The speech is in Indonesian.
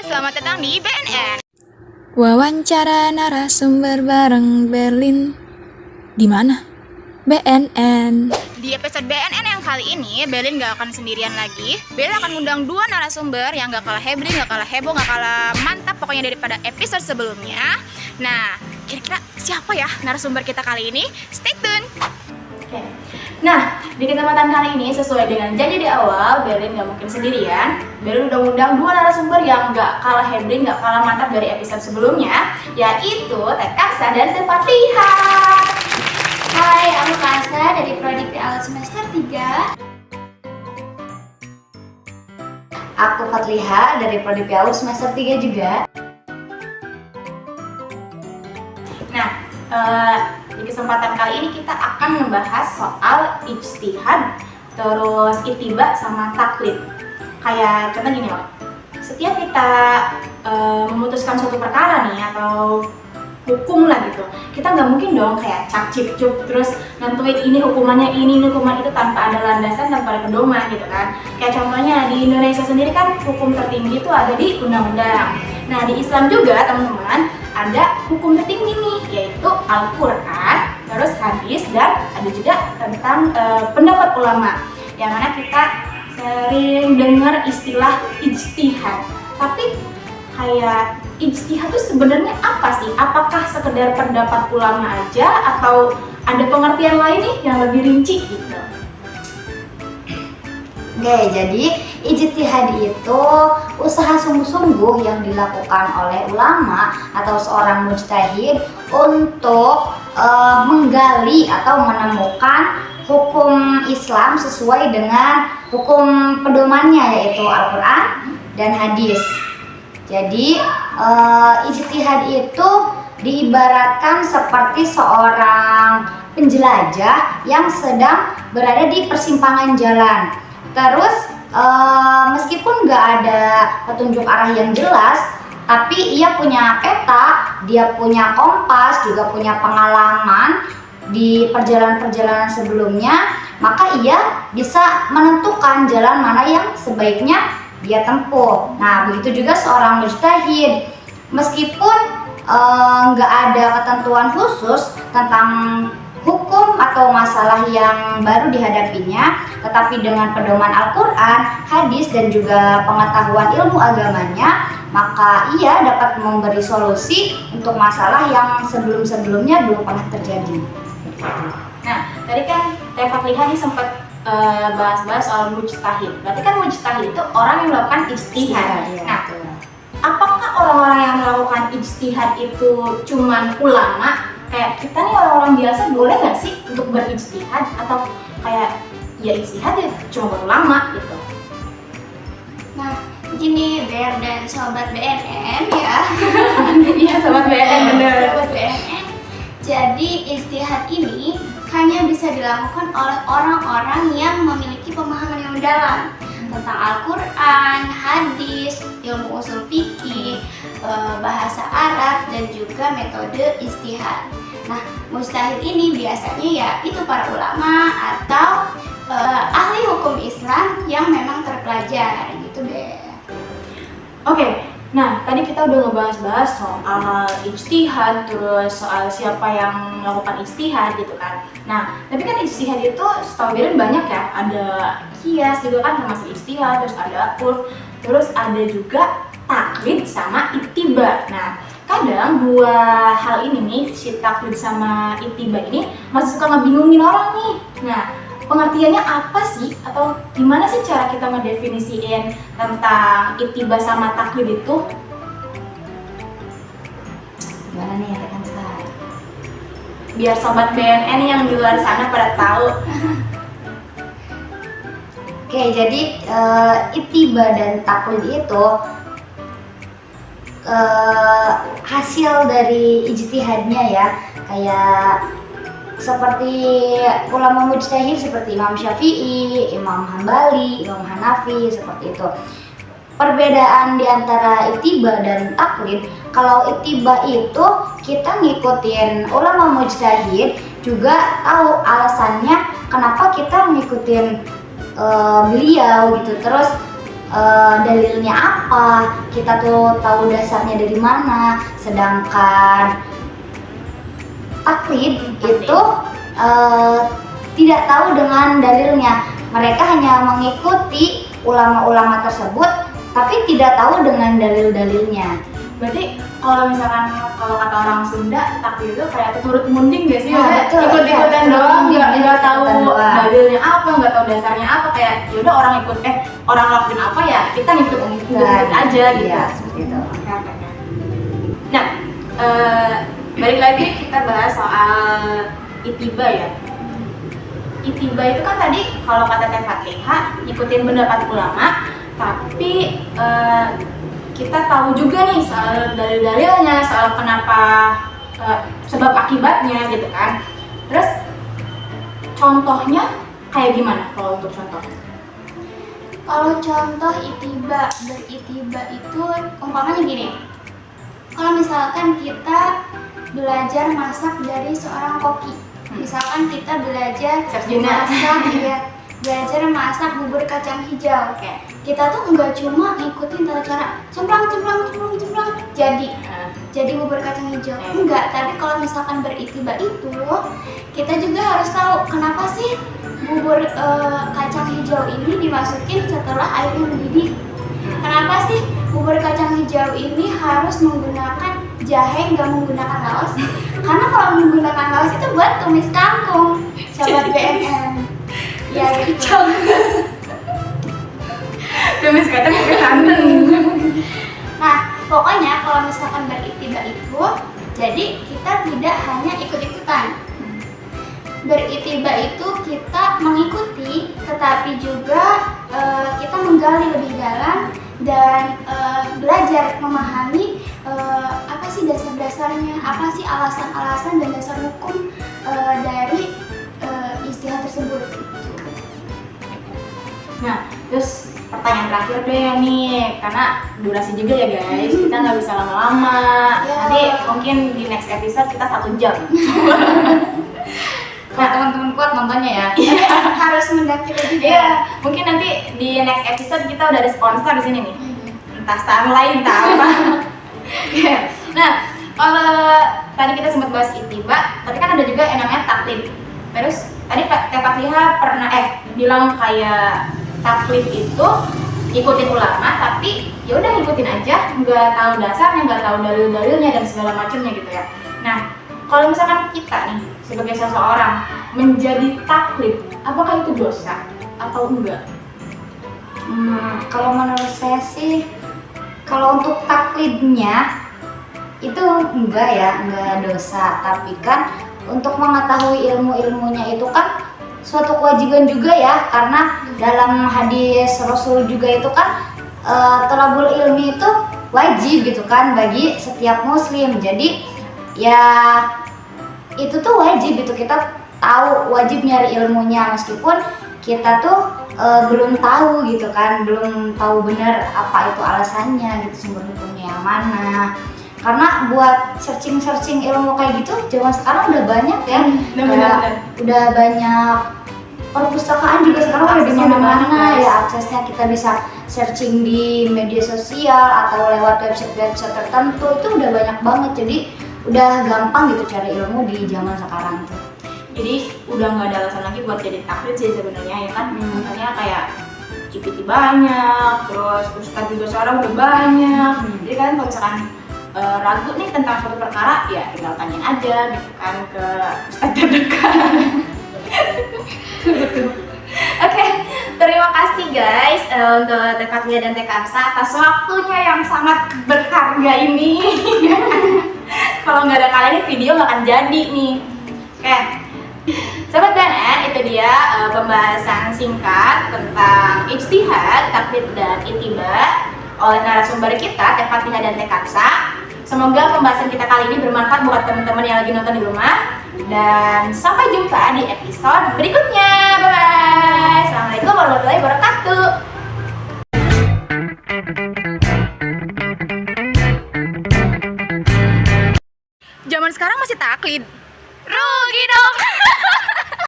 selamat datang di BNN. Wawancara narasumber bareng Berlin. Di mana? BNN. Di episode BNN yang kali ini, Berlin gak akan sendirian lagi. Berlin akan ngundang dua narasumber yang gak kalah heboh, gak kalah heboh, gak kalah mantap pokoknya daripada episode sebelumnya. Nah, kira-kira siapa ya narasumber kita kali ini? Stay tune! Oke. Nah, di kesempatan kali ini sesuai dengan janji di awal, Berlin gak mungkin sendirian. Berlin udah ngundang dua narasumber yang gak kalah hebring, gak kalah mantap dari episode sebelumnya, yaitu Teh Karsa dan Teh Fatliha. Hai, aku Karsa dari Prodi PAUD semester 3. Aku Fatliha dari Prodi PAUD semester 3 juga. Nah, di kesempatan kali ini kita akan membahas soal ijtihad, terus ittiba sama taklid. Kayak contoh gini loh, setiap kita memutuskan suatu perkara nih atau hukum lah gitu, kita nggak mungkin dong kayak cap cip cup terus nentuin ini hukumannya ini hukuman itu tanpa ada landasan, tanpa ada pedoman gitu kan. Kayak contohnya di Indonesia sendiri kan hukum tertinggi itu ada di undang-undang. Nah, di Islam juga teman-teman ada hukum tertinggi nih, yaitu Al-Quran, terus hadis, dan ada juga tentang pendapat ulama, yang mana kita sering dengar istilah ijtihad. Tapi kayak ijtihad itu sebenarnya apa sih? Apakah sekedar pendapat ulama aja atau ada pengertian lain nih yang lebih rinci gitu? Oke, jadi ijtihad itu usaha sungguh-sungguh yang dilakukan oleh ulama atau seorang mujtahid untuk menggali atau menemukan hukum Islam sesuai dengan hukum pedomannya, yaitu Al-Quran dan hadis. Jadi ijtihad itu diibaratkan seperti seorang penjelajah yang sedang berada di persimpangan jalan. Terus meskipun nggak ada petunjuk arah yang jelas, tapi ia punya peta, dia punya kompas, juga punya pengalaman di perjalanan-perjalanan sebelumnya, maka ia bisa menentukan jalan mana yang sebaiknya dia tempuh. Nah, begitu juga seorang mujtahid, meskipun nggak ada ketentuan khusus tentang hukum atau masalah yang baru dihadapinya, tetapi dengan pedoman Al-Quran, hadis, dan juga pengetahuan ilmu agamanya, maka ia dapat memberi solusi untuk masalah yang sebelum-sebelumnya belum pernah terjadi. Nah, tadi kan Teh Fatliha nih sempat bahas-bahas soal mujtahid. Berarti kan mujtahid itu orang yang melakukan ijtihad. Nah, apakah orang-orang yang melakukan ijtihad itu cuman ulama? Kayak kita nih orang-orang biasa boleh nggak sih untuk berijtihad, atau kayak ya ijtihad ya cuma buat ulama gitu? Nah, gini Ber dan sobat BNN ya. Iya, sobat BNN bener. Sobat BNN. Jadi ijtihad ini hanya bisa dilakukan oleh orang-orang yang memiliki pemahaman yang mendalam tentang Al-Quran, hadis, ilmu usul fikih, bahasa Arab, dan juga metode ijtihad. Nah, mujtahid ini biasanya ya itu para ulama atau ahli hukum Islam yang memang terpelajar gitu deh. Oke. Nah, tadi kita udah ngebahas-bahas soal ijtihad, terus soal siapa yang melakukan ijtihad gitu kan. Nah, tapi kan ijtihad itu setahu Berlin banyak ya, ada qiyas juga kan termasuk ijtihad, terus ada qulf, terus ada juga taklid sama ittiba. Nah, kadang dua hal ini nih, si taklid sama ittiba ini masih suka ngebingungin orang nih. Nah, pengertiannya apa sih, atau gimana sih cara kita ngedefinisiin tentang ittiba sama taklid itu? Gimana nih ya tekan sekarang? Biar sobat BNN yang di luar sana pada tahu. Oke, jadi ittiba dan taklid itu hasil dari ijtihadnya ya, kayak seperti ulama mujtahid seperti Imam Syafi'i, Imam Hambali, Imam Hanafi, seperti itu. Perbedaan di antara ittiba dan taklid, kalau ittiba itu kita ngikutin ulama mujtahid, juga tahu alasannya kenapa kita ngikutin beliau gitu. Terus dalilnya apa, kita tuh tahu dasarnya dari mana. Sedangkan taklid itu tidak tahu dengan dalilnya. Mereka hanya mengikuti ulama-ulama tersebut tapi tidak tahu dengan dalil-dalilnya. Berarti kalau misalkan kalau kata orang Sunda, taklid itu kayak turut munding gak sih? Nah, Maksudnya betul, ikut-ikutan iya, doang, munding, nggak tahu ikutan doang. dalilnya apa, nggak tahu dasarnya apa, kayak yaudah orang ikut orang lakuin apa ya kita ngikut aja gitu. Iya, seperti itu. Oke, oke, oke. Nah, balik lagi kita bahas soal itiba ya. Itiba itu kan tadi kalau kata Teh Fatliha ngikutin pendapat ulama, tapi kita tahu juga nih soal dalil-dalilnya, soal kenapa sebab akibatnya gitu kan. Terus contohnya kayak gimana kalau untuk contoh? Kalau contoh beritiba itu umpamanya gini. Kalau misalkan kita belajar masak dari seorang koki, misalkan kita belajar belajar masak bubur kacang hijau. Oke. Kita tuh nggak cuma ngikutin tata cara cemplang jadi bubur kacang hijau. Enggak, tapi kalau misalkan beritiba itu kita juga harus tahu kenapa sih bubur kacang hijau ini dimasukin setelah airnya mendidih. Kenapa sih bubur kacang hijau ini harus menggunakan jahe, nggak menggunakan laos? Karena kalau menggunakan laos itu buat tumis kangkung, sobat BNN. Ya gitu. Tumis kata pakai santan. Nah, pokoknya kalau misalkan beritiba itu, jadi kita tidak hanya ikut-ikutan. Beritiba itu kita mengikuti, tetapi juga kita menggali lebih dalam dan belajar memahami apa sih dasar-dasarnya, apa sih alasan-alasan dan dasar hukum dari ijtihad tersebut. Nah, terus pertanyaan terakhir deh nih, karena durasi juga ya guys, kita nggak bisa lama-lama. Ya. Nanti mungkin di next episode kita 1 jam. Kalau teman-teman kuat nontonnya ya. Harus mendaki lebih Iya, dalam. mungkin nanti di next episode kita udah ada sponsor di sini nih. Entah sunlight, entah apa. Nah, kalau tadi kita sempat bahas itiba, tapi kan ada juga yang namanya taklid. Terus tadi Teh Fatliha pernah bilang kayak taklid itu ikutin ulama, tapi ya udah ngikutin aja, nggak tahu dasarnya, nggak tahu dalil-dalilnya dan segala macamnya gitu ya. Nah, kalau misalkan kita nih sebagai seseorang menjadi taklid, apakah itu dosa atau enggak? Kalau menurut saya sih, kalau untuk taklidnya itu enggak dosa, tapi kan untuk mengetahui ilmu-ilmunya itu kan suatu kewajiban juga ya, karena dalam hadis Rasul juga itu kan thalabul ilmi itu wajib gitu kan bagi setiap muslim. Jadi ya itu tuh wajib gitu, kita tahu wajib nyari ilmunya meskipun kita tuh belum tahu gitu kan, belum tahu benar apa itu alasannya gitu, sumber hukumnya yang mana. Karena buat searching ilmu kayak gitu zaman sekarang udah banyak ya. Udah banyak, perpustakaan juga sekarang udah di mana-mana ya, aksesnya kita bisa searching di media sosial atau lewat website tertentu, itu udah banyak banget. Jadi udah gampang gitu cari ilmu di zaman sekarang tuh. Jadi udah nggak ada alasan lagi buat jadi taklid sih sebenarnya ya kan. Misalnya kayak GPT banyak, terus ustadz juga sekarang udah banyak. Jadi kan kalau misalkan ragu nih tentang suatu perkara, ya tinggal tanyain aja gitu kan ke ustadz terdekat. Oke, terima kasih guys untuk Teh Fatliha dan Teh Karsa atas waktunya yang sangat berharga ini. Kalau nggak ada kalian ini video nggak akan jadi nih. Oke, Sobat BNN, itu dia pembahasan singkat tentang ijtihad, taklid dan itiba oleh narasumber kita Teh Fatliha dan Teh Karsa. Semoga pembahasan kita kali ini bermanfaat buat teman-teman yang lagi nonton di rumah. Dan sampai jumpa di episode berikutnya. Bye-bye. Assalamualaikum warahmatullahi wabarakatuh. Zaman sekarang masih taklid.